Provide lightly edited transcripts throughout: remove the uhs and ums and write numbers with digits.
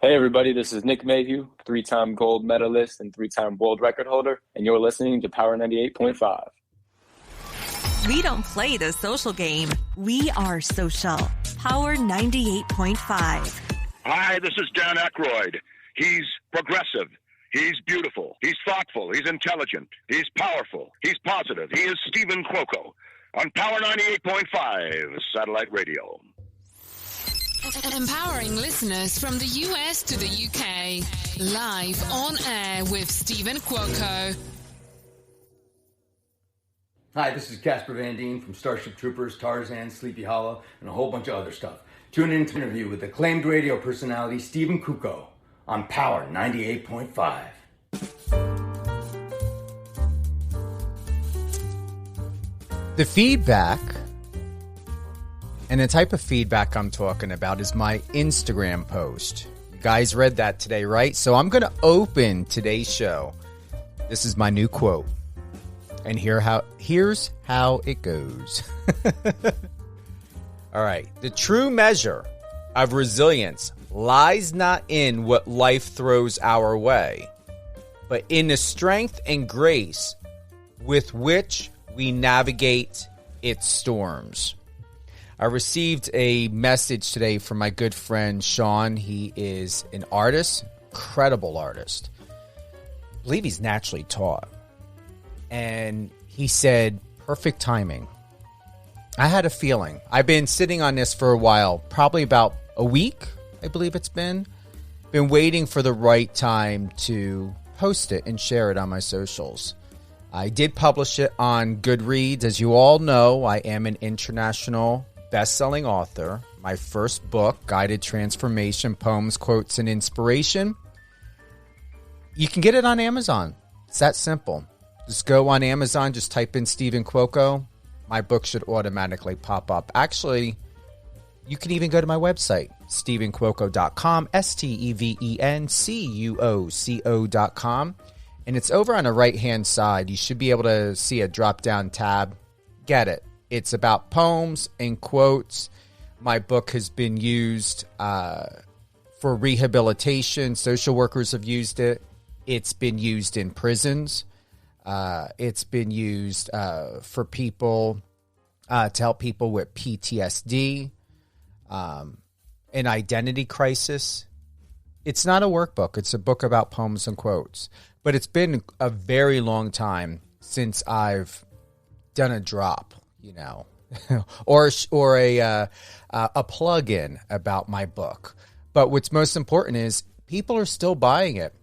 Hey everybody, this is Nick Mayhew, three-time gold medalist and three-time world record holder, and you're listening to Power 98.5. We don't play the social game. We are social. Power 98.5. Hi, this is Dan Aykroyd. He's progressive. He's beautiful. He's thoughtful. He's intelligent. He's powerful. He's positive. He is Steven Cuoco on Power 98.5 Satellite Radio. Empowering listeners from the US to the UK. Live on air with Steven Cuoco. Hi, this is Casper Van Dien from Starship Troopers, Tarzan, Sleepy Hollow, and a whole bunch of other stuff. Tune in to an interview with acclaimed radio personality Steven Cuoco on Power 98.5. The feedback, and the type of feedback I'm talking about, is my Instagram post. You guys read that today, right? So I'm going to open today's show. This is my new quote. And here's how it goes. All right. The true measure of resilience lies not in what life throws our way, but in the strength and grace with which we navigate its storms. I received a message today from my good friend Sean. He is an artist, incredible artist. I believe he's naturally taught. And he said, perfect timing. I had a feeling. I've been sitting on this for a while, probably about a week, I believe it's been. Been waiting for the right time to post it and share it on my socials. I did publish it on Goodreads. As you all know, I am an international best-selling author. My first book, Guided Transformation, Poems, Quotes, and Inspiration. You can get it on Amazon. It's that simple. Just go on Amazon, just type in Steven Cuoco. My book should automatically pop up. Actually, you can even go to my website, stevencuoco.com, StevenCuoco.com. And it's over on the right-hand side. You should be able to see a drop-down tab. Get it. It's about poems and quotes. My book has been used for rehabilitation. Social workers have used it. It's been used in prisons. It's been used for people to help people with PTSD, an identity crisis. It's not a workbook. It's a book about poems and quotes. But it's been a very long time since I've done a drop, you know, or a plug-in about my book. But what's most important is people are still buying it.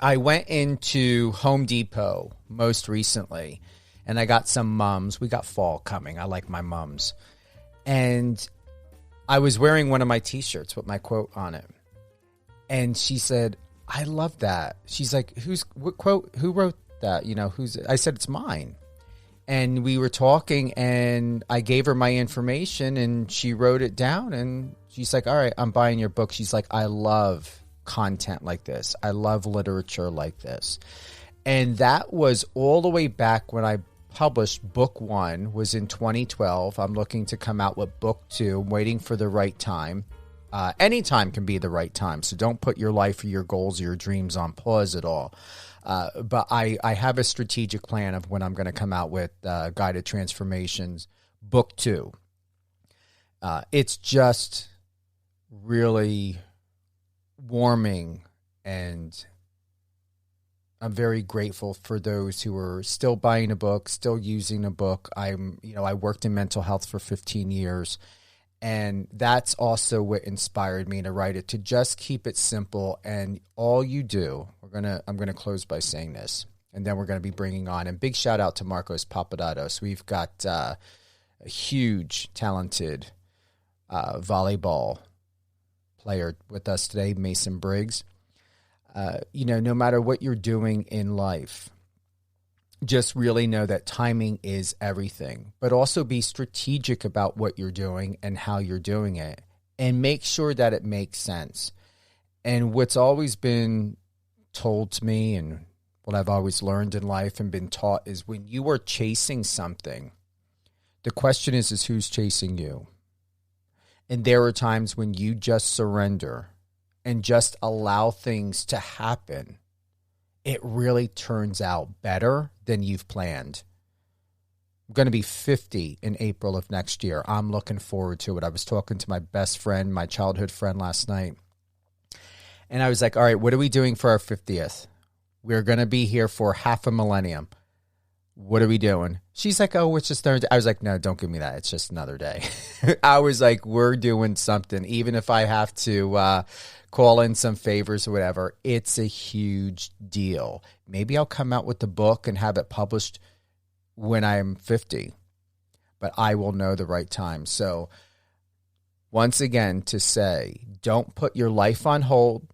I went into Home Depot most recently, and I got some mums. We got fall coming. I like my mums. And I was wearing one of my T-shirts with my quote on it. And she said, I love that. She's like, what quote? Who wrote that? You know, I said, it's mine. And we were talking, and I gave her my information, and she wrote it down. And she's like, all right, I'm buying your book. She's like, I love content like this. I love literature like this. And that was all the way back when I published book one, was in 2012. I'm looking to come out with book two. I'm waiting for the right time. Any time can be the right time. So don't put your life or your goals or your dreams on pause at all. But I have a strategic plan of when I'm going to come out with Guided Transformations book two. It's just really warming, and I'm very grateful for those who are still buying a book, still using a book. I worked in mental health for 15 years, and that's also what inspired me to write it, to just keep it simple. And all you do, I'm gonna close by saying this, and then we're gonna be bringing on, and big shout out to Marcos Papadatos. We've got a huge, talented volleyball player with us today, Mason Briggs. No matter what you're doing in life, just really know that timing is everything, but also be strategic about what you're doing and how you're doing it, and make sure that it makes sense. And what's always been told to me, and what I've always learned in life and been taught, is when you are chasing something, the question is who's chasing you? And there are times when you just surrender and just allow things to happen, it really turns out better than you've planned. I'm going to be 50 in April of next year. I'm looking forward to it. I was talking to my best friend, my childhood friend last night. And I was like, all right, what are we doing for our 50th? We're going to be here for half a millennium. What are we doing? She's like, oh, it's just another day. I was like, no, don't give me that. It's just another day. I was like, we're doing something. Even if I have to call in some favors or whatever, it's a huge deal. Maybe I'll come out with the book and have it published when I'm 50, but I will know the right time. So once again, to say, don't put your life on hold.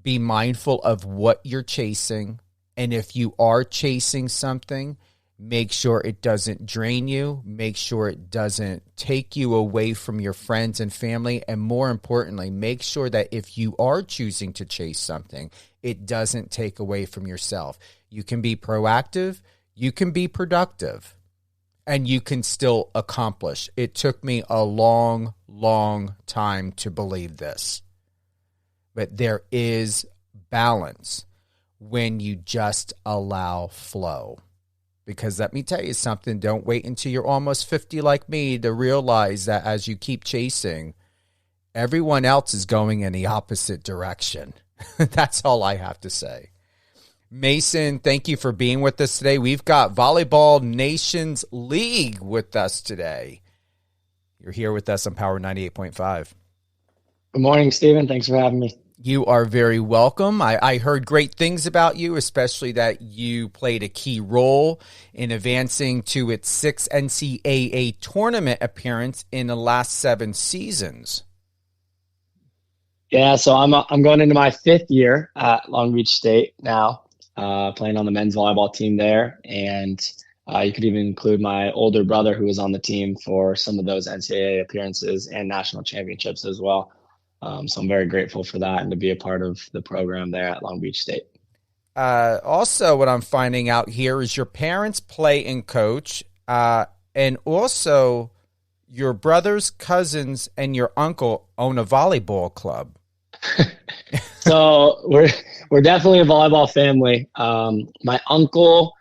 Be mindful of what you're chasing. And if you are chasing something, make sure it doesn't drain you. Make sure it doesn't take you away from your friends and family. And more importantly, make sure that if you are choosing to chase something, it doesn't take away from yourself. You can be proactive. You can be productive. And you can still accomplish. It took me a long, long time to believe this. But there is balance when you just allow flow. Because let me tell you something, don't wait until you're almost 50 like me to realize that as you keep chasing, everyone else is going in the opposite direction. That's all I have to say. Mason, thank you for being with us today. We've got Volleyball Nations League with us today. You're here with us on Power 98.5. Good morning, Steven. Thanks for having me. You are very welcome. I heard great things about you, especially that you played a key role in advancing to its 6th NCAA tournament appearance in the last 7 seasons. Yeah, so I'm going into my 5th year at Long Beach State now, playing on the men's volleyball team there. And you could even include my older brother who was on the team for some of those NCAA appearances and national championships as well. So I'm very grateful for that and to be a part of the program there at Long Beach State. Also, what I'm finding out here is your parents play and coach, and also your brothers, cousins, and your uncle own a volleyball club. So we're definitely a volleyball family. My uncle,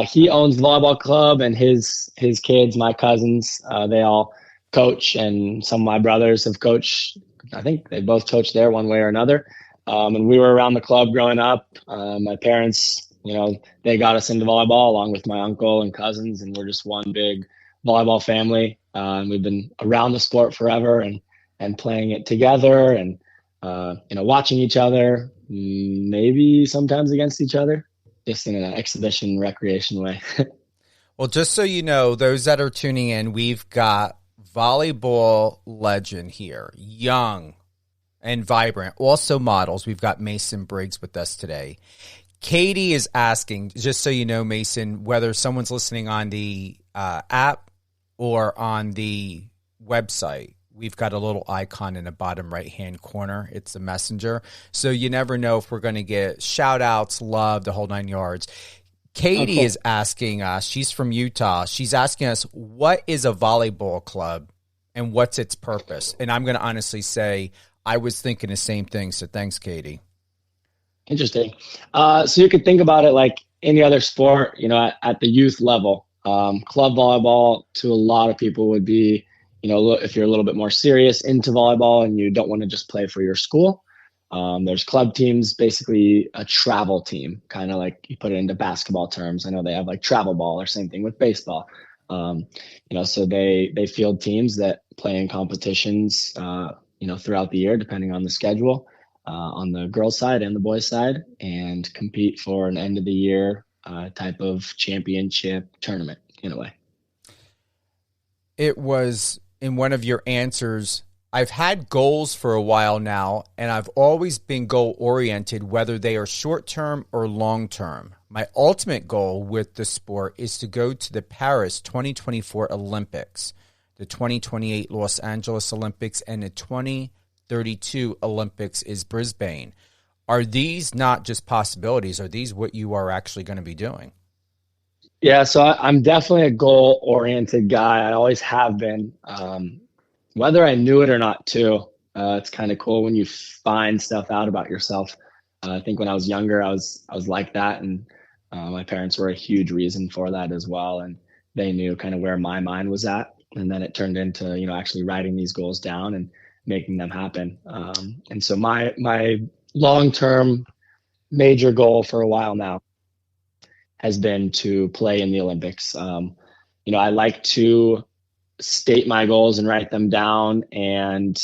he owns the volleyball club, and his kids, my cousins, they all coach, and some of my brothers have coached. I think they both coached there one way or another. And we were around the club growing up. My parents, they got us into volleyball along with my uncle and cousins, and we're just one big volleyball family. And we've been around the sport forever and playing it together and, watching each other, maybe sometimes against each other, just in an exhibition recreation way. Well, just so you know, those that are tuning in, we've got volleyball legend here, young and vibrant, also models. We've got Mason Briggs with us today. Katie is asking, just so you know, Mason, whether someone's listening on the app or on the website, we've got a little icon in the bottom right-hand corner. It's a messenger. So you never know if we're going to get shout-outs, love, the whole 9 yards. Katie is asking us, she's from Utah, she's asking us, what is a volleyball club and what's its purpose? And I'm going to honestly say, I was thinking the same thing, so thanks, Katie. Interesting. So you could think about it like any other sport, at the youth level. Club volleyball to a lot of people would be, if you're a little bit more serious into volleyball and you don't want to just play for your school. There's club teams, basically a travel team, kind of like you put it into basketball terms. I know they have like travel ball or same thing with baseball. So they field teams that play in competitions, throughout the year, depending on the schedule, on the girls' side and the boys' side, and compete for an end of the year type of championship tournament in a way. It was in one of your answers, I've had goals for a while now, and I've always been goal-oriented, whether they are short-term or long-term. My ultimate goal with the sport is to go to the Paris 2024 Olympics, the 2028 Los Angeles Olympics, and the 2032 Olympics is Brisbane. Are these not just possibilities? Are these what you are actually going to be doing? Yeah, so I'm definitely a goal-oriented guy. I always have been. Whether I knew it or not, too, It's kind of cool when you find stuff out about yourself. I think when I was younger, I was like that, and my parents were a huge reason for that as well, and they knew kind of where my mind was at. And then it turned into, actually writing these goals down and making them happen. And so my long-term major goal for a while now has been to play in the Olympics. I like to state my goals and write them down and,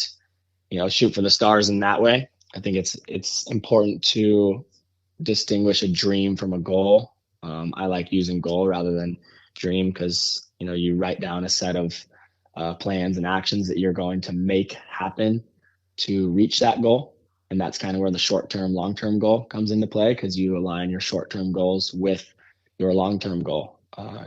shoot for the stars in that way. I think it's important to distinguish a dream from a goal. I like using goal rather than dream because, you write down a set of plans and actions that you're going to make happen to reach that goal. And that's kind of where the short-term, long-term goal comes into play, because you align your short-term goals with your long-term goal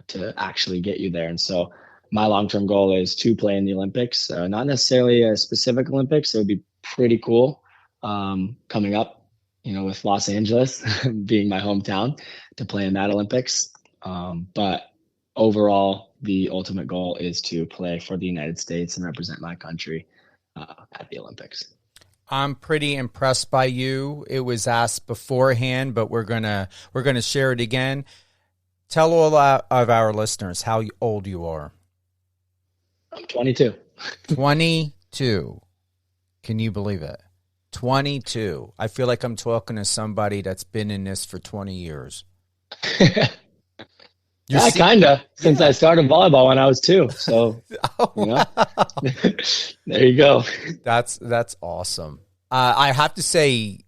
to actually get you there. And so my long-term goal is to play in the Olympics, not necessarily a specific Olympics. It would be pretty cool coming up, with Los Angeles being my hometown, to play in that Olympics. But overall, the ultimate goal is to play for the United States and represent my country at the Olympics. I'm pretty impressed by you. It was asked beforehand, but we're gonna share it again. Tell all of our listeners how old you are. I'm 22. 22. Can you believe it? 22. I feel like I'm talking to somebody that's been in this for 20 years. Yeah, kind of. Since I started volleyball when I was 2. So, there you go. That's awesome. I have to say,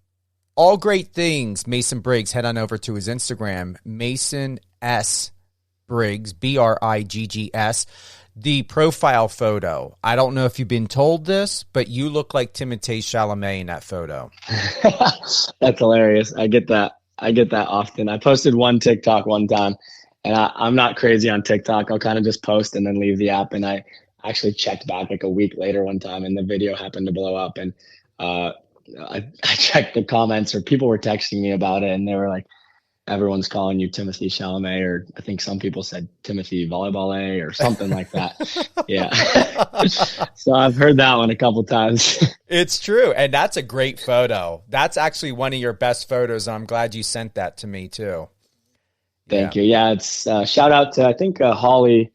all great things, Mason Briggs. Head on over to his Instagram, Mason S. Briggs, Briggs. The profile photo. I don't know if you've been told this, but you look like Timothée Chalamet in that photo. That's hilarious. I get that often. I posted one TikTok one time, and I'm not crazy on TikTok. I'll kind of just post and then leave the app. And I actually checked back like a week later one time, and the video happened to blow up. And I checked the comments, or people were texting me about it, and they were like, everyone's calling you Timothée Chalamet, or I think some people said Timothy Volleyball or something like that. Yeah. So I've heard that one a couple times. It's true. And that's a great photo. That's actually one of your best photos. I'm glad you sent that to me too. Thank you. Yeah. It's shout out to, I think Holly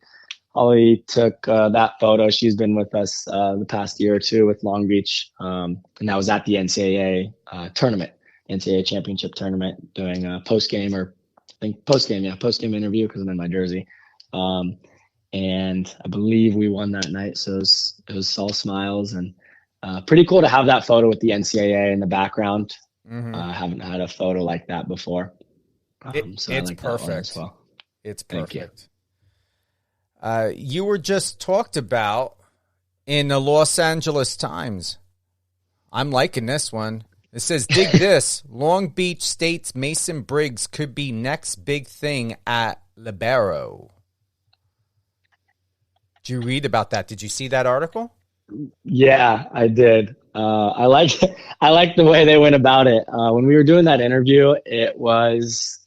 took that photo. She's been with us the past year or two with Long Beach. And that was at the NCAA tournament. NCAA championship tournament, doing a post-game interview because I'm in my jersey. And I believe we won that night. So it was all smiles, and pretty cool to have that photo with the NCAA in the background. Mm-hmm. I haven't had a photo like that before. So it's like perfect. As well. It's perfect. You were just talked about in the Los Angeles Times. I'm liking this one. It says, dig this, Long Beach State's Mason Briggs could be next big thing at libero. Did you read about that? Did you see that article? Yeah, I did. I like the way they went about it. When we were doing that interview, it was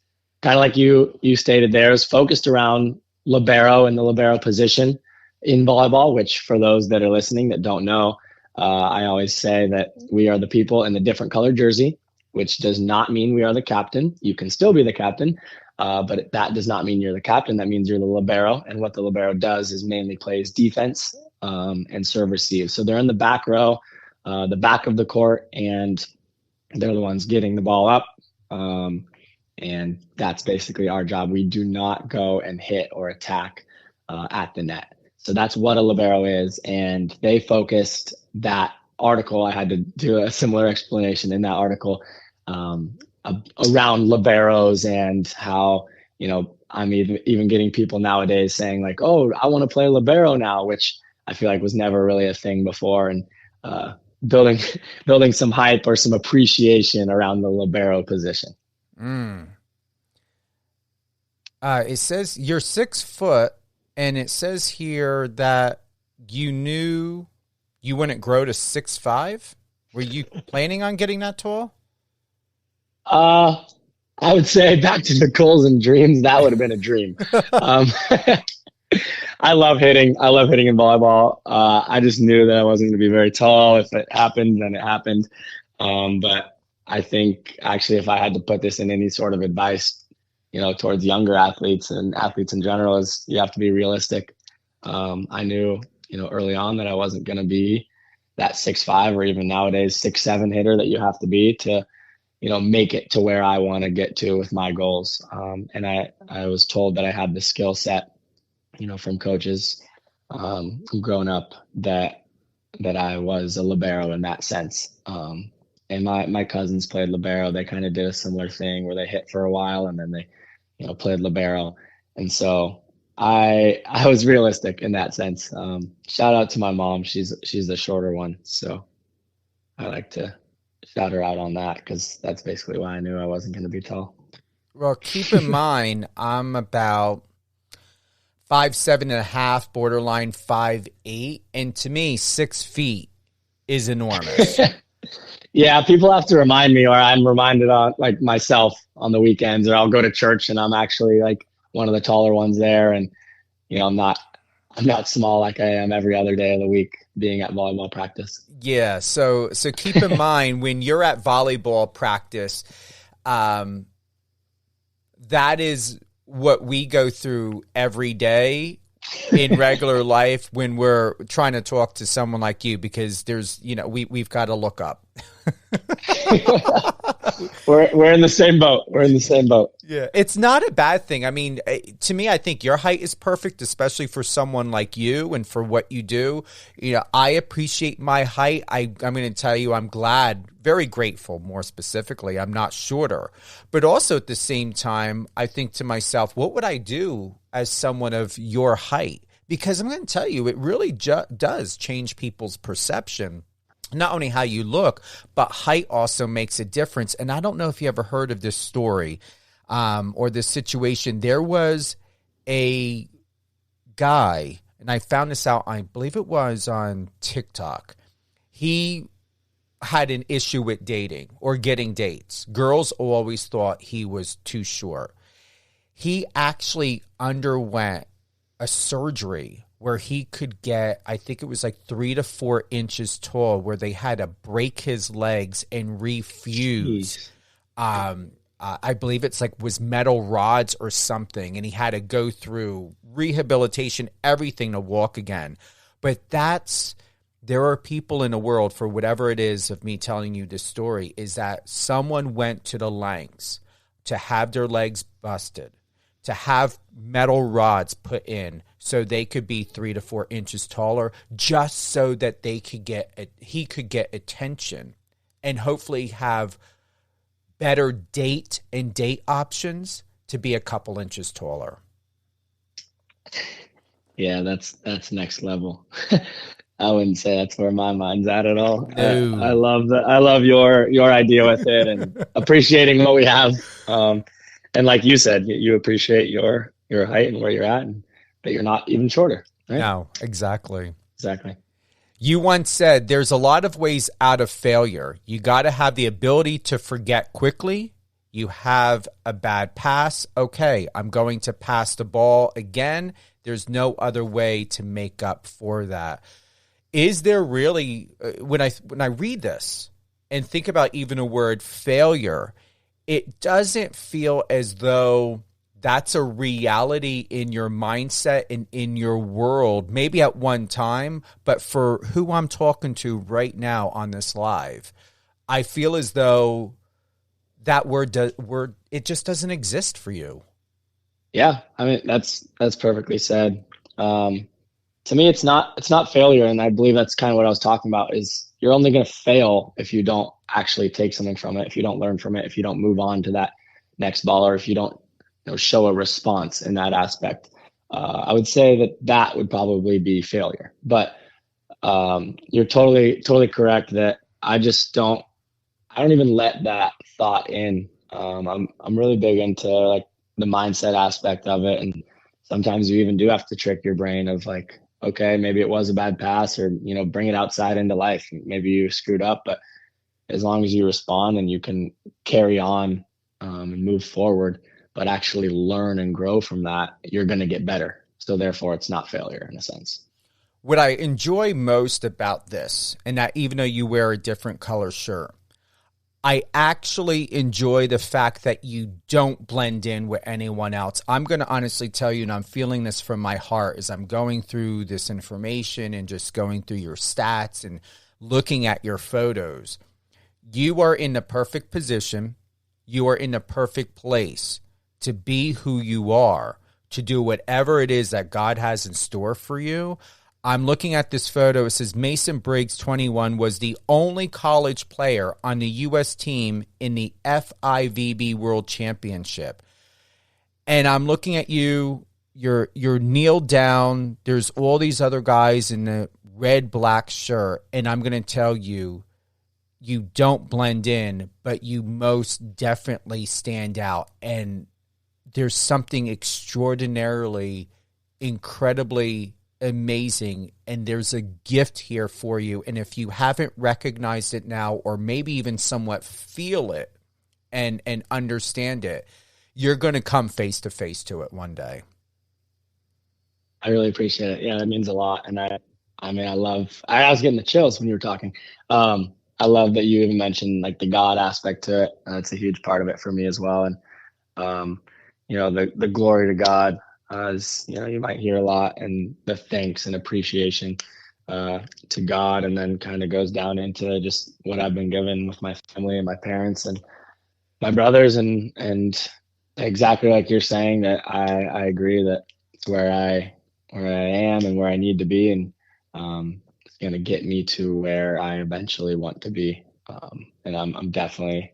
kind of like you stated there, it was focused around libero and the libero position in volleyball, which for those that are listening that don't know, I always say that we are the people in the different colored jersey, which does not mean we are the captain. You can still be the captain, but that does not mean you're the captain. That means you're the libero. And what the libero does is mainly plays defense and serve receive. So they're in the back row, the back of the court, and they're the ones getting the ball up. And that's basically our job. We do not go and hit or attack at the net. So that's what a libero is. And they focused that article. I had to do a similar explanation in that article around liberos and how, I'm even getting people nowadays saying like, oh, I want to play libero now, which I feel like was never really a thing before. And building some hype or some appreciation around the libero position. It says you're 6 foot. And it says here that you knew you wouldn't grow to 6'5". Were you planning on getting that tall? I would say back to the goals and dreams. That would have been a dream. I love hitting. I love hitting in volleyball. I just knew that I wasn't going to be very tall. If it happened, then it happened. But I think actually, if I had to put this in any sort of advice, towards younger athletes and athletes in general, is you have to be realistic. I knew, early on that I wasn't going to be that 6'5" or even nowadays 6'7" hitter that you have to be to, make it to where I want to get to with my goals. And I was told that I had the skill set, from coaches, growing up that I was a libero in that sense. And my cousins played libero. They kind of did a similar thing where they hit for a while and then they, played libero. And so I was realistic in that sense. Shout out to my mom. She's the shorter one. So I like to shout her out on that because that's basically why I knew I wasn't going to be tall. Well, keep in mind, I'm about 5'7.5", borderline 5'8", and to me, 6 feet is enormous. Yeah, people have to remind me, or I'm reminded on like myself on the weekends, or I'll go to church and I'm actually like one of the taller ones there, and I'm not small like I am every other day of the week being at volleyball practice. Yeah, so keep in mind when you're at volleyball practice, that is what we go through every day in regular life when we're trying to talk to someone like you, because there's, we've got to look up. We're in the same boat. We're in the same boat. Yeah, it's not a bad thing. I mean, to me, I think your height is perfect, especially for someone like you and for what you do. I appreciate my height. I'm going to tell you, I'm glad, very grateful, more specifically, I'm not shorter. But also at the same time, I think to myself, what would I do as someone of your height? Because I'm going to tell you, it really does change people's perception. Not only how you look, but height also makes a difference. And I don't know if you ever heard of this story or this situation. There was a guy, and I found this out, I believe it was on TikTok. He had an issue with dating or getting dates. Girls always thought he was too short. He actually underwent a surgery where he could get, I think it was like 3 to 4 inches tall, where they had to break his legs and refuse. I believe it's like was metal rods or something, and he had to go through rehabilitation, everything to walk again. But there are people in the world, for whatever it is of me telling you this story, is that someone went to the lengths to have their legs busted, to have metal rods put in so they could be 3 to 4 inches taller, just so that he could get attention and hopefully have better date options to be a couple inches taller. Yeah, that's next level. I wouldn't say that's where my mind's at all. No. I love that. I love your idea with it and appreciating what we have. And like you said, you appreciate your height and where you're at, and that you're not even shorter. Right? No, exactly. Exactly. You once said there's a lot of ways out of failure. You got to have the ability to forget quickly. You have a bad pass. Okay, I'm going to pass the ball again. There's no other way to make up for that. Is there really, when I read this and think about even a word failure, it doesn't feel as though that's a reality in your mindset and in your world, maybe at one time, but for who I'm talking to right now on this live, I feel as though that word it just doesn't exist for you. Yeah, I mean that's perfectly said. To me, it's not failure, and I believe that's kind of what I was talking about. Is you're only going to fail if you don't actually take something from it, if you don't learn from it, if you don't move on to that next ball, or if you don't show a response in that aspect. I would say that would probably be failure. But you're totally correct that I don't even let that thought in. I'm really big into like the mindset aspect of it, and sometimes you even do have to trick your brain of like, okay, maybe it was a bad pass, or bring it outside into life. Maybe you screwed up, but as long as you respond and you can carry on and move forward, but actually learn and grow from that, you're going to get better. So therefore it's not failure in a sense. What I enjoy most about this, and that even though you wear a different color shirt, I actually enjoy the fact that you don't blend in with anyone else. I'm going to honestly tell you, and I'm feeling this from my heart as I'm going through this information and just going through your stats and looking at your photos. You are in the perfect position. You are in the perfect place to be who you are, to do whatever it is that God has in store for you. I'm looking at this photo. It says Mason Briggs, 21, was the only college player on the U.S. team in the FIVB World Championship. And I'm looking at you. You're kneeled down. There's all these other guys in the red, black shirt. And I'm going to tell you, you don't blend in, but you most definitely stand out. And there's something extraordinarily, incredibly amazing, and there's a gift here for you. And if you haven't recognized it now, or maybe even somewhat feel it and understand it, you're going to come face to face to it one day. I really appreciate it. Yeah, that means a lot. And I was getting the chills when you were talking. I love that you even mentioned like the God aspect to it. It's a huge part of it for me as well. And, the glory to God, as you might hear a lot, and the thanks and appreciation to God, and then kind of goes down into just what I've been given with my family and my parents and my brothers, and exactly like you're saying, that I agree that it's where I am and where I need to be, and it's going to get me to where I eventually want to be, and I'm definitely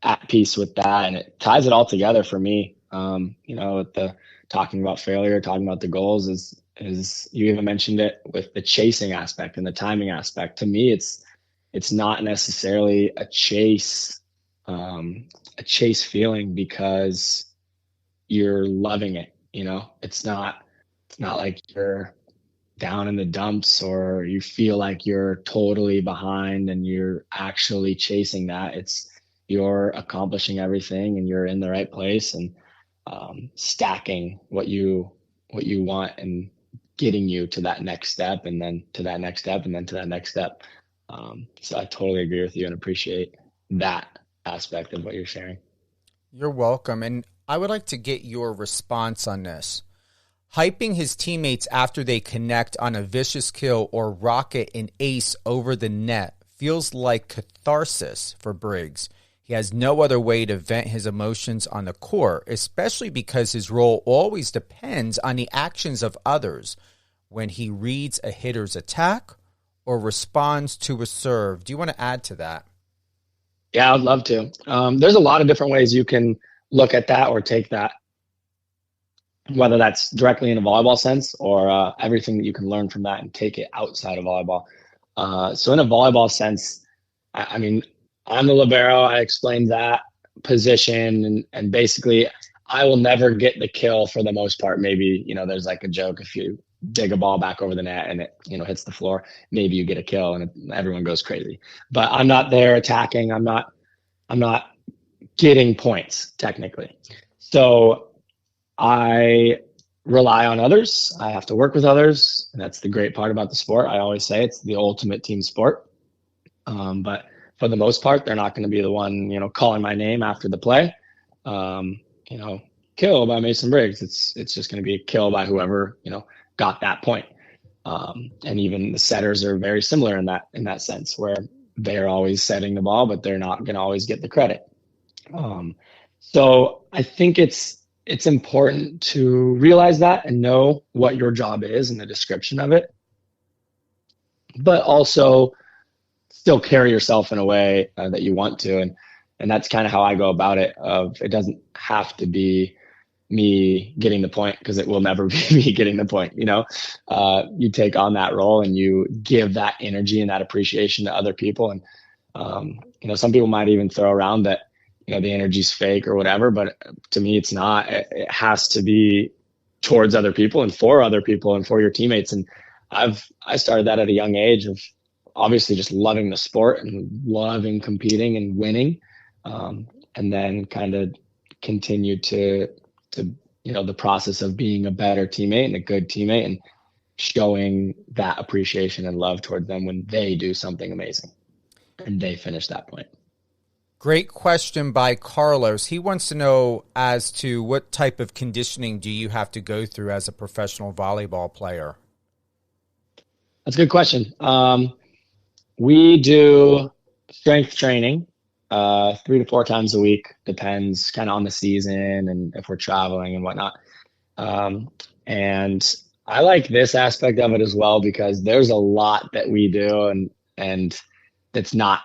at peace with that, and it ties it all together for me. With the talking about failure, talking about the goals, is you even mentioned it with the chasing aspect and the timing aspect. To me, it's not necessarily a chase feeling because you're loving it. It's not like you're down in the dumps or you feel like you're totally behind and you're actually chasing that. It's you're accomplishing everything and you're in the right place, and stacking what you want and getting you to that next step, and then to that next step, and then to that next step. So I totally agree with you and appreciate that aspect of what you're sharing. You're welcome. And I would like to get your response on this. Hyping his teammates after they connect on a vicious kill or rocket an ace over the net feels like catharsis for Briggs. He has no other way to vent his emotions on the court, especially because his role always depends on the actions of others when he reads a hitter's attack or responds to a serve. Do you want to add to that? Yeah, I'd love to. There's a lot of different ways you can look at that or take that, whether that's directly in a volleyball sense or everything that you can learn from that and take it outside of volleyball. So in a volleyball sense, I'm the libero. I explained that position, and basically I will never get the kill for the most part. Maybe, there's like a joke, if you dig a ball back over the net and it, hits the floor, maybe you get a kill and everyone goes crazy. But I'm not there attacking. I'm not getting points technically. So I rely on others. I have to work with others. And that's the great part about the sport. I always say it's the ultimate team sport. But for the most part, they're not going to be the one, calling my name after the play. Kill by Mason Briggs. It's just going to be a kill by whoever, got that point. And even the setters are very similar in that sense, where they're always setting the ball, but they're not going to always get the credit. So I think it's important to realize that and know what your job is and the description of it, but also still carry yourself in a way that you want to. And that's kind of how I go about it. It doesn't have to be me getting the point, because it will never be me getting the point. You take on that role and you give that energy and that appreciation to other people. And, some people might even throw around that, the energy's fake or whatever, but to me, it's not. It has to be towards other people and for other people and for your teammates. And I started that at a young age of obviously just loving the sport and loving competing and winning. And then kind of continued to the process of being a better teammate and a good teammate and showing that appreciation and love towards them when they do something amazing and they finish that point. Great question by Carlos. He wants to know as to what type of conditioning do you have to go through as a professional volleyball player? That's a good question. We do strength training 3 to 4 times a week, depends kind of on the season and if we're traveling and whatnot. And I like this aspect of it as well because there's a lot that we do and that's not,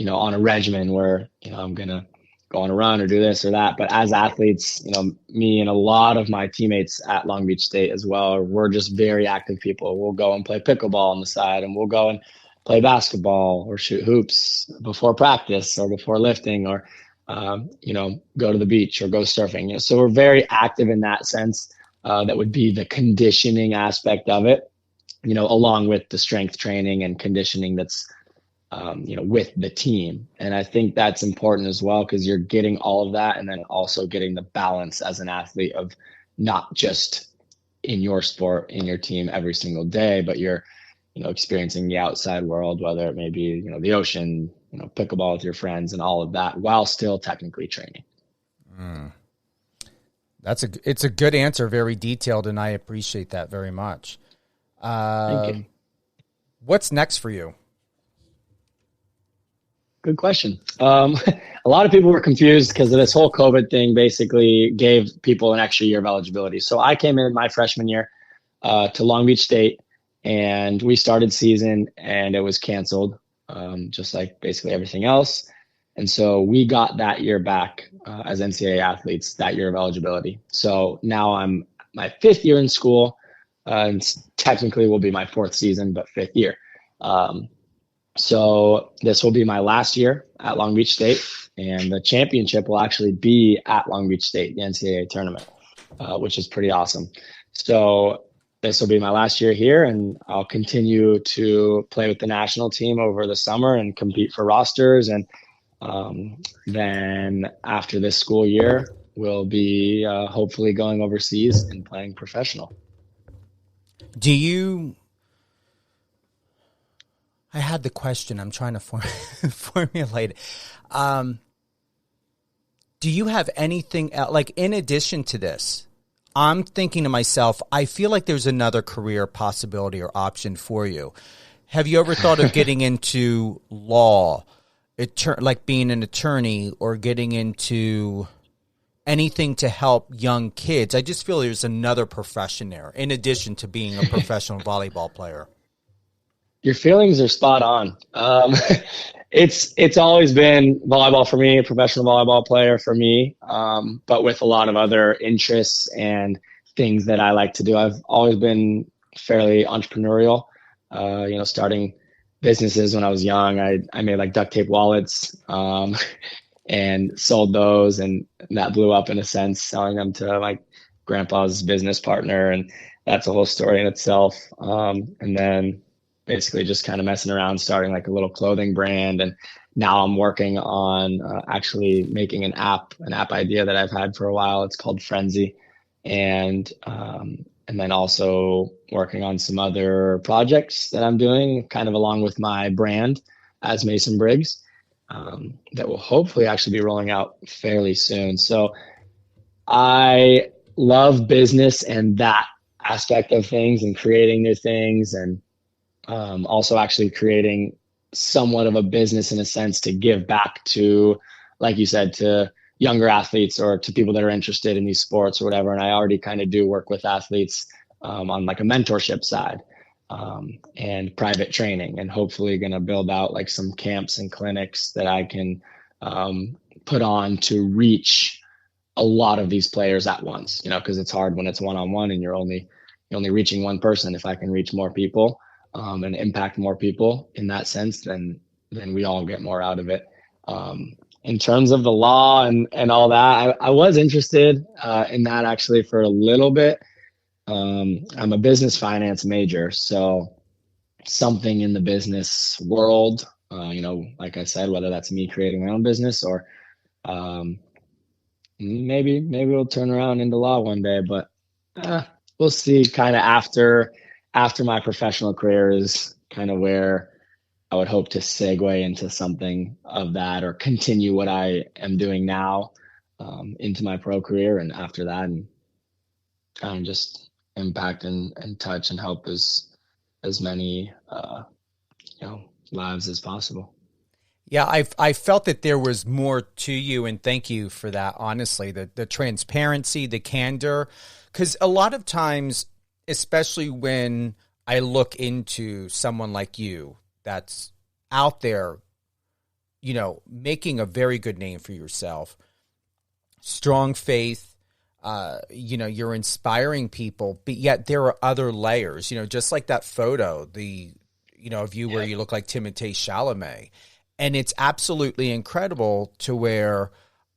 on a regimen where, I'm going to go on a run or do this or that. But as athletes, me and a lot of my teammates at Long Beach State as well, we're just very active people. We'll go and play pickleball on the side, and we'll go and play basketball or shoot hoops before practice or before lifting or, go to the beach or go surfing. So we're very active in that sense. That would be the conditioning aspect of it, along with the strength training and conditioning that's, with the team. And I think that's important as well because you're getting all of that and then also getting the balance as an athlete of not just in your sport, in your team every single day, but you're, experiencing the outside world, whether it may be, the ocean, pickleball with your friends and all of that while still technically training. It's a good answer, very detailed, and I appreciate that very much. Thank you. What's next for you? Good question. A lot of people were confused because of this whole COVID thing basically gave people an extra year of eligibility. So I came in my freshman year to Long Beach State, and we started season, and it was canceled, just like basically everything else. And so we got that year back as NCAA athletes, that year of eligibility. So now I'm my 5th year in school, and technically will be my 4th season, but 5th year. So this will be my last year at Long Beach State, and the championship will actually be at Long Beach State, the NCAA tournament, which is pretty awesome. So this will be my last year here, and I'll continue to play with the national team over the summer and compete for rosters. And then after this school year, we'll be hopefully going overseas and playing professional. I had the question. I'm trying to formulate it. Do you have anything else, like in addition to this? I'm thinking to myself, I feel like there's another career possibility or option for you. Have you ever thought of getting into law, like being an attorney, or getting into anything to help young kids? I just feel there's another profession there in addition to being a professional volleyball player. Your feelings are spot on. It's always been volleyball for me, a professional volleyball player for me, but with a lot of other interests and things that I like to do. I've always been fairly entrepreneurial, starting businesses when I was young. I made like duct tape wallets and sold those, and that blew up in a sense, selling them to my grandpa's business partner, and that's a whole story in itself. And then basically just kind of messing around, starting like a little clothing brand. And now I'm working on actually making an app idea that I've had for a while. It's called Frenzy. And then also working on some other projects that I'm doing kind of along with my brand as Mason Briggs that will hopefully actually be rolling out fairly soon. So I love business and that aspect of things and creating new things, and also actually creating somewhat of a business in a sense to give back to, like you said, to younger athletes or to people that are interested in these sports or whatever. And I already kind of do work with athletes on like a mentorship side and private training, and hopefully going to build out like some camps and clinics that I can put on to reach a lot of these players at once, because it's hard when it's one-on-one and you're only reaching one person. If I can reach more people and impact more people in that sense, then we all get more out of it. In terms of the law and all that, I was interested in that actually for a little bit. I'm a business finance major, so something in the business world, like I said, whether that's me creating my own business or, maybe it'll turn around into law one day, but we'll see. Kind of after my professional career is kind of where I would hope to segue into something of that, or continue what I am doing now into my pro career, and after that, and kind of just impact and touch and help as many lives as possible. Yeah, I felt that there was more to you, and thank you for that. Honestly, the transparency, the candor, because a lot of times, especially when I look into someone like you that's out there, making a very good name for yourself, strong faith, you're inspiring people, but yet there are other layers, just like that photo, of you where you look like Timothée Chalamet. And it's absolutely incredible to where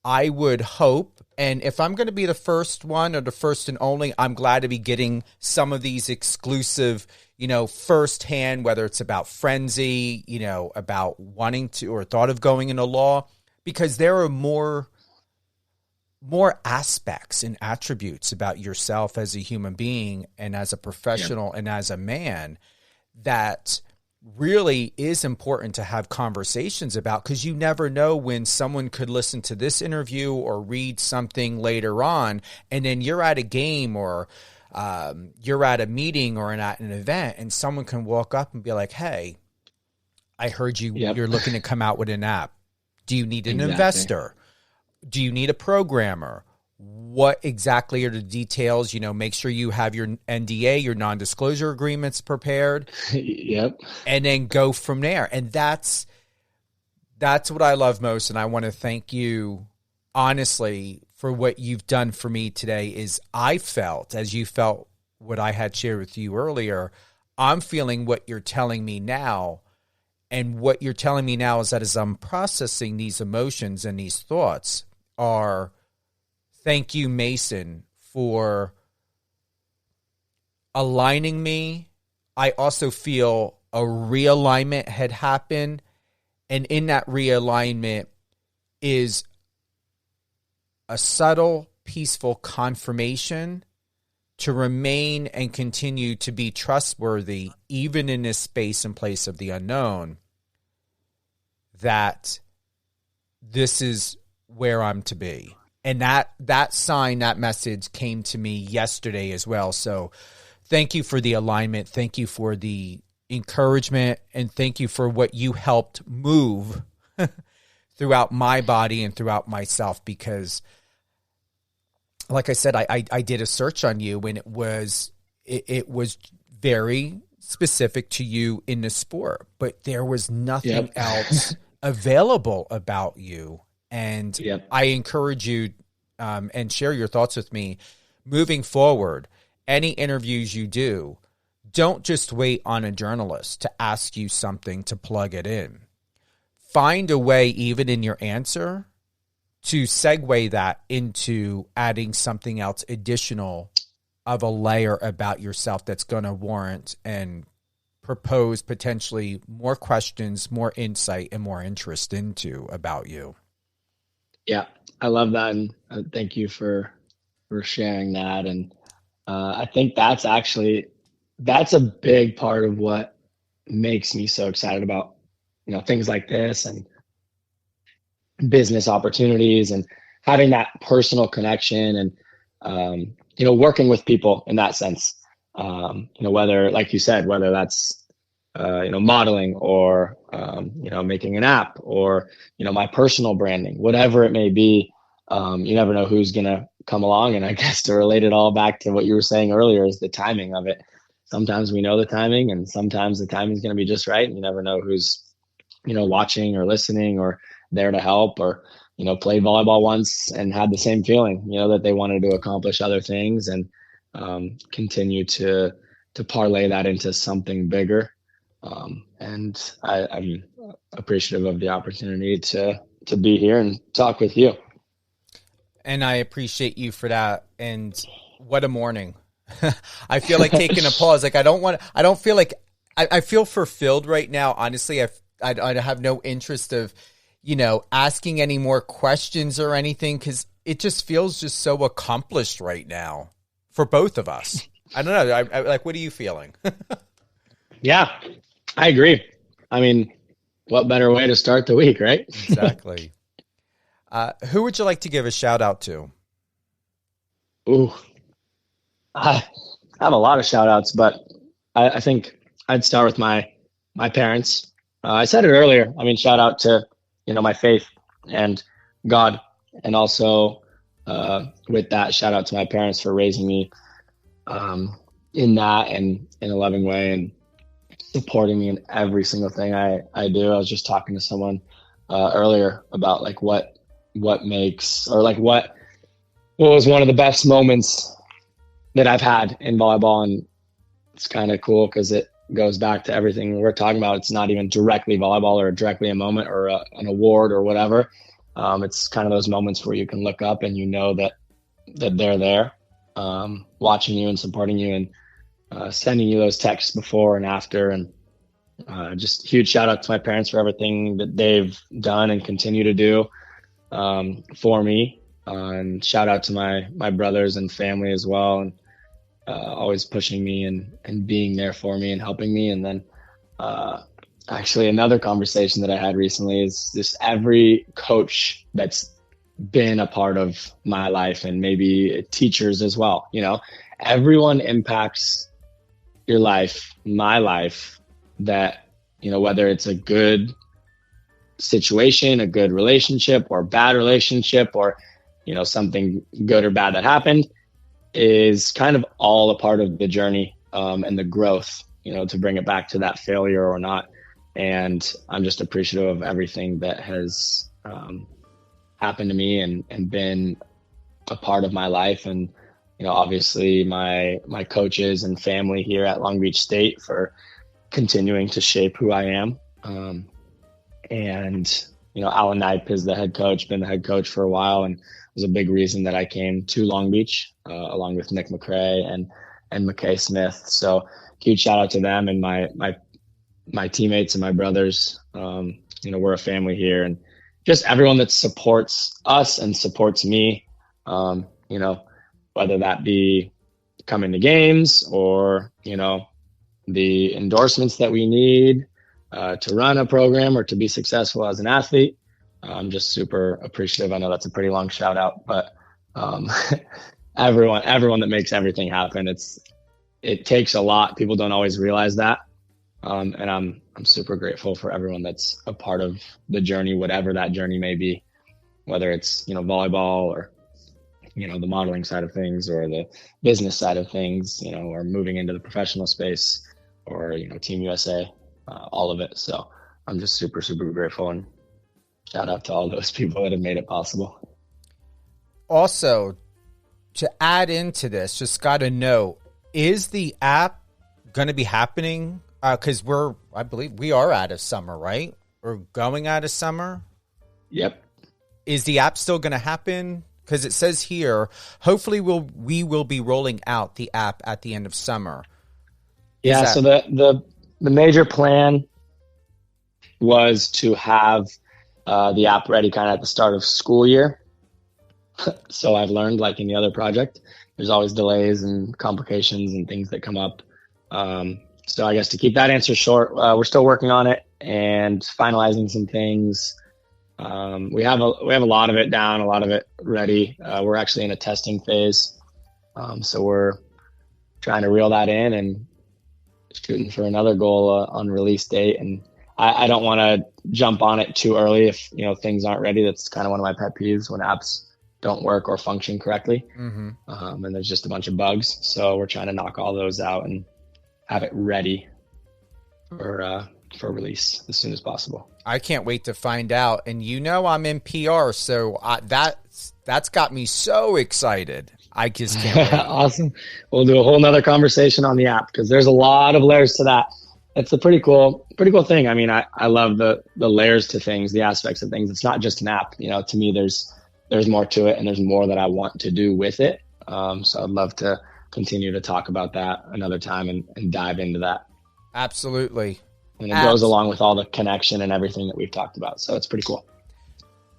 I would hope, and if I'm going to be the first one or the first and only, I'm glad to be getting some of these exclusive, firsthand, whether it's about frenzy, about wanting to or thought of going into law, because there are more aspects and attributes about yourself as a human being and as a professional and as a man that really is important to have conversations about, because you never know when someone could listen to this interview or read something later on, and then you're at a game or you're at a meeting or at an event, and someone can walk up and be like, hey, I heard you're looking to come out with an app. Do you need an investor? Do you need a programmer? What exactly are the details? Make sure you have your NDA, your non-disclosure agreements prepared. Yep. And then go from there. And that's what I love most. And I want to thank you, honestly, for what you've done for me today. Is I felt, as you felt what I had shared with you earlier, I'm feeling what you're telling me now. And what you're telling me now is that as I'm processing these emotions and these thoughts are, thank you, Mason, for aligning me. I also feel a realignment had happened. And in that realignment is a subtle, peaceful confirmation to remain and continue to be trustworthy, even in this space and place of the unknown, that this is where I'm to be. And that sign, that message came to me yesterday as well. So thank you for the alignment. Thank you for the encouragement. And thank you for what you helped move throughout my body and throughout myself. Because, like I said, I did a search on you, and it was very specific to you in the sport. But there was nothing else available about you. And I encourage you and share your thoughts with me moving forward. Any interviews you do, don't just wait on a journalist to ask you something to plug it in. Find a way, even in your answer, to segue that into adding something else additional of a layer about yourself that's going to warrant and propose potentially more questions, more insight, and more interest into about you. Yeah, I love that. And thank you for sharing that. And I think that's a big part of what makes me so excited about, things like this and business opportunities and having that personal connection and, working with people in that sense. Whether, like you said, whether that's, modeling or, making an app or, my personal branding, whatever it may be. You never know who's going to come along. And I guess to relate it all back to what you were saying earlier is the timing of it. Sometimes we know the timing, and sometimes the timing is going to be just right. And you never know who's, watching or listening or there to help, or, played volleyball once and had the same feeling, that they wanted to accomplish other things and continue to parlay that into something bigger. And I'm appreciative of the opportunity to be here and talk with you. And I appreciate you for that. And what a morning. I feel like taking a pause. Like, I feel fulfilled right now. Honestly, I have no interest of, asking any more questions or anything, because it just feels just so accomplished right now for both of us. I don't know. I like, what are you feeling? Yeah, I agree. I mean, what better way to start the week, right? Exactly. Who would you like to give a shout out to? Ooh, I have a lot of shout outs, but I think I'd start with my parents. I said it earlier. I mean, shout out to, my faith and God. And also with that, shout out to my parents for raising me in that and in a loving way and supporting me in every single thing I do. I was just talking to someone earlier about like what makes, or like what was one of the best moments that I've had in volleyball. And it's kind of cool because it goes back to everything we're talking about. It's not even directly volleyball or directly a moment or an award or whatever. It's kind of those moments where you can look up and that they're there, watching you and supporting you and sending you those texts before and after. And just huge shout out to my parents for everything that they've done and continue to do for me. And shout out to my brothers and family as well, and always pushing me and being there for me and helping me. And then actually another conversation that I had recently is just every coach that's been a part of my life, and maybe teachers as well. Everyone impacts your life, my life, that, whether it's a good situation, a good relationship or bad relationship, or, something good or bad that happened, is kind of all a part of the journey and the growth, to bring it back to that failure or not. And I'm just appreciative of everything that has happened to me and been a part of my life. And, obviously my coaches and family here at Long Beach State for continuing to shape who I am. And, Alan Knipe is the head coach, been the head coach for a while, and was a big reason that I came to Long Beach, along with Nick McRae and McKay Smith. So huge shout out to them and my teammates and my brothers. We're a family here, and just everyone that supports us and supports me, whether that be coming to games or, the endorsements that we need to run a program or to be successful as an athlete. I'm just super appreciative. I know that's a pretty long shout out, but everyone that makes everything happen, it takes a lot. People don't always realize that. And I'm super grateful for everyone that's a part of the journey, whatever that journey may be, whether it's, volleyball or, the modeling side of things or the business side of things, or moving into the professional space or, Team USA, all of it. So I'm just super, super grateful, and shout out to all those people that have made it possible. Also, to add into this, just got to know, is the app going to be happening? Because I believe we are out of summer, right? We're going out of summer. Yep. Is the app still going to happen? Because it says here, hopefully we will be rolling out the app at the end of summer. Yeah. So the major plan was to have the app ready kind of at the start of school year. So I've learned, like any other project, there's always delays and complications and things that come up. So I guess to keep that answer short, we're still working on it and finalizing some things. We have a lot of it down, a lot of it ready. We're actually in a testing phase. So we're trying to reel that in and shooting for another goal on release date. And I don't want to jump on it too early if, things aren't ready. That's kind of one of my pet peeves, when apps don't work or function correctly. Mm-hmm. And there's just a bunch of bugs. So we're trying to knock all those out and have it ready for release as soon as possible. I can't wait to find out. And I'm in PR, so that's got me so excited. I just can't wait. Awesome. We'll do a whole nother conversation on the app, because there's a lot of layers to that. It's a pretty cool thing. I mean, I love the layers to things, the aspects of things. It's not just an app. To me, there's more to it, and there's more that I want to do with it. So I'd love to continue to talk about that another time and dive into that. Absolutely. And it goes along with all the connection and everything that we've talked about. So it's pretty cool.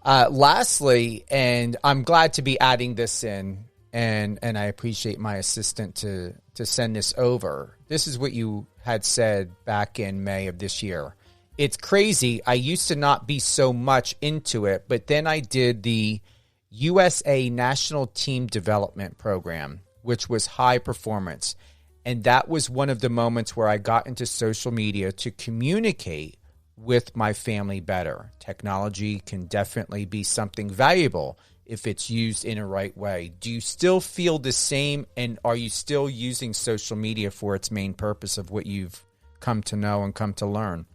Lastly, and I'm glad to be adding this in, and I appreciate my assistant to send this over. This is what you had said back in May of this year. It's crazy. I used to not be so much into it, but then I did the USA National Team Development Program, which was high performance. And that was one of the moments where I got into social media to communicate with my family better. Technology can definitely be something valuable if it's used in a right way. Do you still feel the same, and are you still using social media for its main purpose of what you've come to know and come to learn?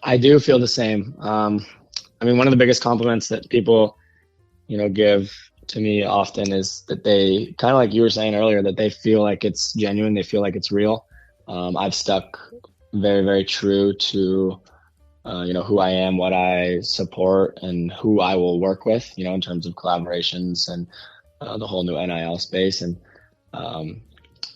I do feel the same. I mean, one of the biggest compliments that people, give to me often is that they, kind of like you were saying earlier, that they feel like it's genuine. They feel like it's real. I've stuck very, very true to, who I am, what I support, and who I will work with, in terms of collaborations and the whole new NIL space. And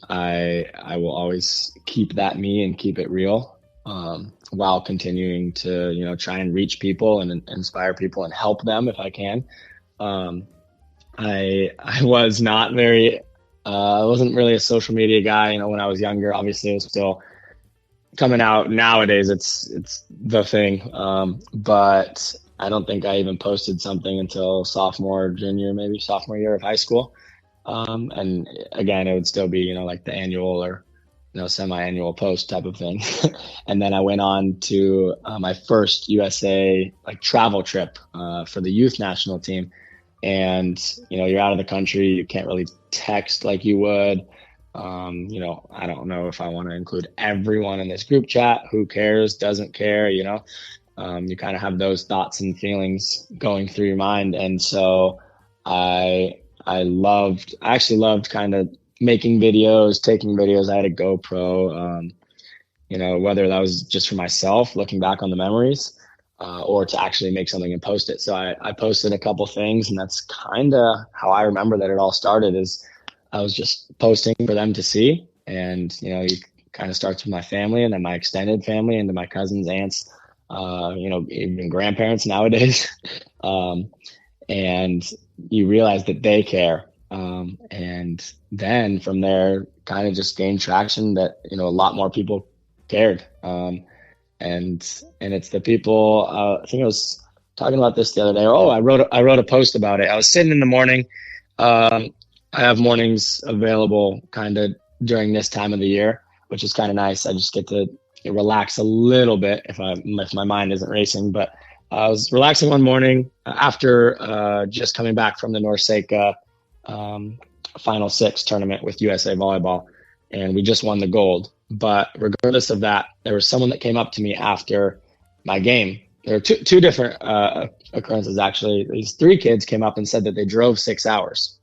I will always keep that me and keep it real, while continuing to, try and reach people and inspire people and help them if I can. I was not very, I wasn't really a social media guy, when I was younger. Obviously, it was still coming out. Nowadays, it's the thing. But I don't think I even posted something until sophomore year of high school. And again, it would still be, like the annual or, semi-annual post type of thing. And then I went on to my first USA travel trip for the youth national team. And, you're out of the country. You can't really text like you would. I don't know if I want to include everyone in this group chat. Who cares? Doesn't care, you kind of have those thoughts and feelings going through your mind. And so I actually loved kind of making videos, taking videos. I had a GoPro, whether that was just for myself, looking back on the memories, or to actually make something and post it. So I posted a couple things, and that's kind of how I remember that it all started. Is I was just posting for them to see. And, you kind of starts with my family, and then my extended family, and then my cousins, aunts, even grandparents nowadays. And you realize that they care. And then from there, kind of just gained traction that, a lot more people cared. And it's the people, I think I was talking about this the other day. I wrote a post about it. I was sitting in the morning. I have mornings available kind of during this time of the year, which is kind of nice. I just get to relax a little bit if my mind isn't racing. But I was relaxing one morning after just coming back from the NORCECA Final Six tournament with USA Volleyball, and we just won the gold. But regardless of that, there was someone that came up to me after my game. There were two different occurrences, actually. These three kids came up and said that they drove 6 hours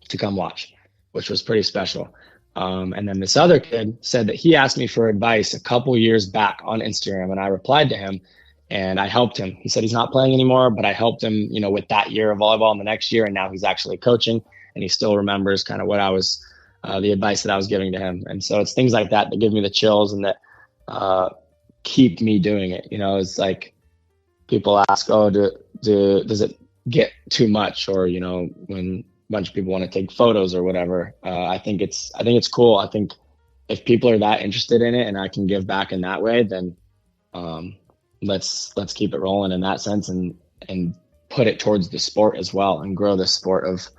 to come watch, which was pretty special. And then this other kid said that he asked me for advice a couple years back on Instagram, and I replied to him, and I helped him. He said he's not playing anymore, but I helped him, with that year of volleyball and the next year, and now he's actually coaching, and he still remembers kind of what I was, the advice that I was giving to him. And so it's things like that that give me the chills and that keep me doing it. It's like people ask, does it get too much? Or, when a bunch of people want to take photos or whatever. I think it's cool. I think if people are that interested in it and I can give back in that way, then let's keep it rolling in that sense and put it towards the sport as well and grow the sport of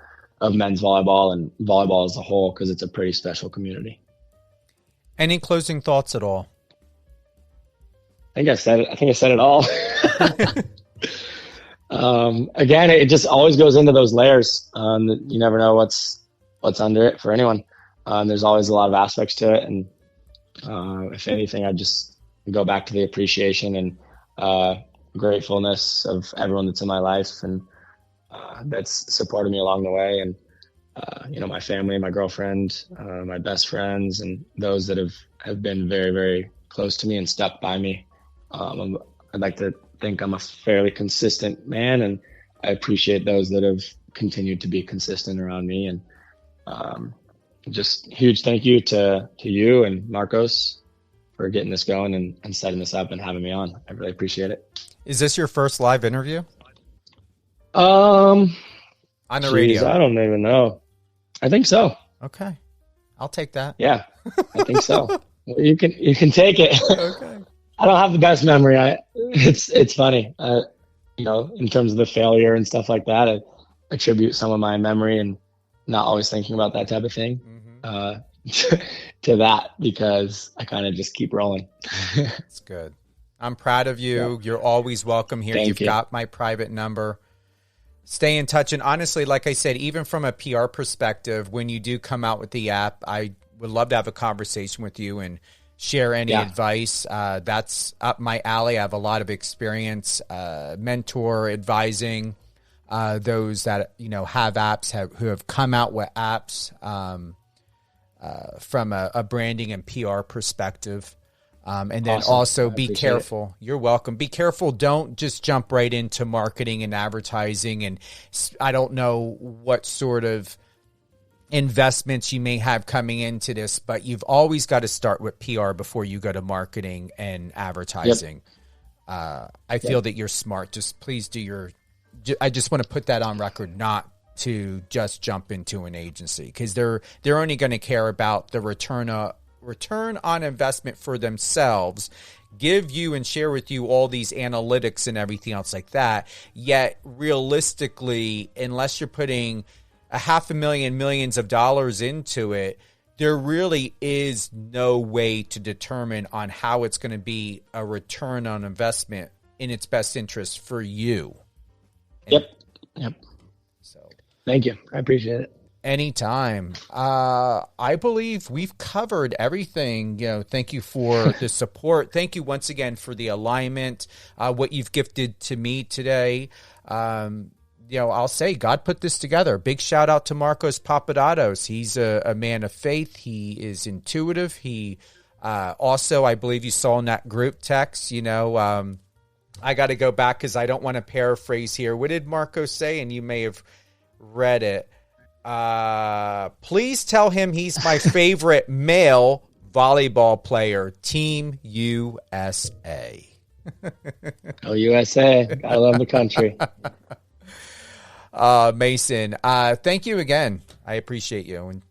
men's volleyball and volleyball as a whole, because it's a pretty special community. Any closing thoughts at all? I think I said it all. Again, it just always goes into those layers. You never know what's under it for anyone. There's always a lot of aspects to it. And if anything, I just go back to the appreciation and gratefulness of everyone that's in my life and that's supported me along the way. And, my family, my girlfriend, my best friends, and those that have been very, very close to me and stuck by me. I'd like to think I'm a fairly consistent man, and I appreciate those that have continued to be consistent around me. And just huge thank you to you and Marcos for getting this going and setting this up and having me on. I really appreciate it. Is this your first live interview? On the radio? I don't even know. I think so. Okay. I'll take that. Yeah, I think so. You can take it. Okay. I don't have the best memory. It's funny. In terms of the failure and stuff like that, I attribute some of my memory and not always thinking about that type of thing to that, because I kind of just keep rolling. That's good. I'm proud of you. Yeah. You're always welcome here. You've got my private number. Stay in touch. And honestly, like I said, even from a PR perspective, when you do come out with the app, I would love to have a conversation with you and share any advice. That's up my alley. I have a lot of experience, mentor, advising those that, have apps, who have come out with apps from a branding and PR perspective. And then awesome. Also be careful. You're welcome. Be careful. Don't just jump right into marketing and advertising. And I don't know what sort of investments you may have coming into this, but you've always got to start with PR before you go to marketing and advertising. Yep. I feel that you're smart. Just please do I just want to put that on record, not to just jump into an agency, because they're only going to care about the return on investment for themselves, give you and share with you all these analytics and everything else like that. Yet realistically, unless you're putting $500,000, millions of dollars into it, there really is no way to determine on how it's going to be a return on investment in its best interest for you. Yep. So thank you. I appreciate it. Anytime. I believe we've covered everything. Thank you for the support. Thank you once again for the alignment, what you've gifted to me today. I'll say God put this together. Big shout out to Marcos Papadatos. He's a man of faith. He is intuitive. He also, I believe you saw in that group text, I got to go back because I don't want to paraphrase here. What did Marcos say? And you may have read it. Please tell him he's my favorite male volleyball player, Team USA. Oh, USA. I love the country. Mason, thank you again. I appreciate you.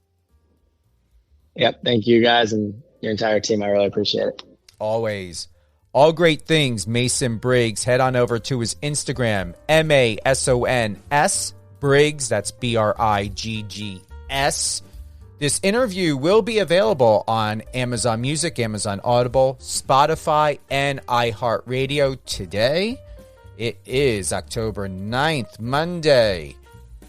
Yep. Thank you guys and your entire team. I really appreciate it. Always. All great things, Mason Briggs. Head on over to his Instagram, MASONS Briggs. That's BRIGGS. This interview will be available on Amazon Music, Amazon Audible, Spotify, and iHeartRadio today. It is October 9th, Monday.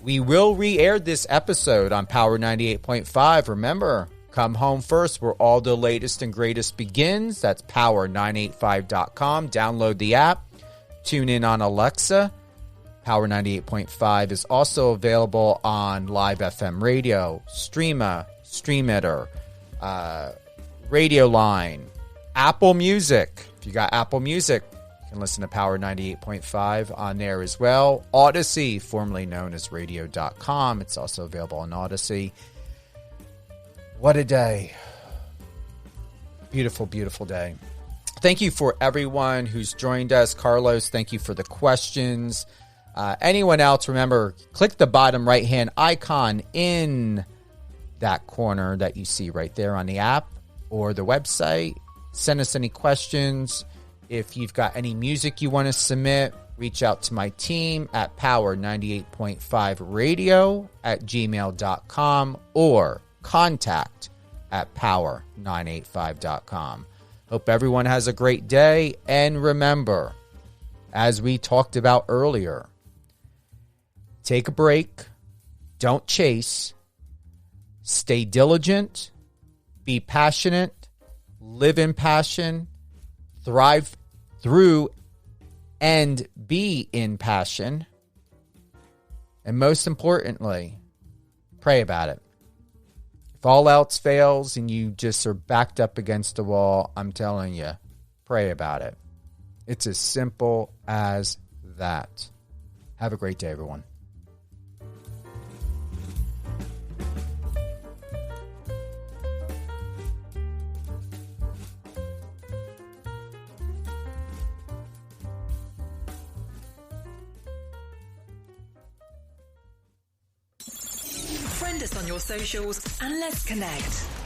We will re-air this episode on Power 98.5. Remember, come home first where all the latest and greatest begins. That's power985.com. Download the app. Tune in on Alexa. Power 98.5 is also available on Live FM Radio, Streama, Streameter, Radio Line, Apple Music. If you got Apple Music, you can listen to Power 98.5 on there as well. Odyssey, formerly known as radio.com. It's also available on Odyssey. What a day. Beautiful, beautiful day. Thank you for everyone who's joined us. Carlos, thank you for the questions. Anyone else, remember, click the bottom right-hand icon in that corner that you see right there on the app or the website. Send us any questions. If you've got any music you want to submit, reach out to my team at power98.5radio@gmail.com or contact@power985.com. Hope everyone has a great day. And remember, as we talked about earlier, take a break. Don't chase. Stay diligent. Be passionate. Live in passion. Thrive through and be in passion. And most importantly, pray about it. If all else fails and you just are backed up against a wall, I'm telling you, pray about it. It's as simple as that. Have a great day, everyone. Find us on your socials and let's connect.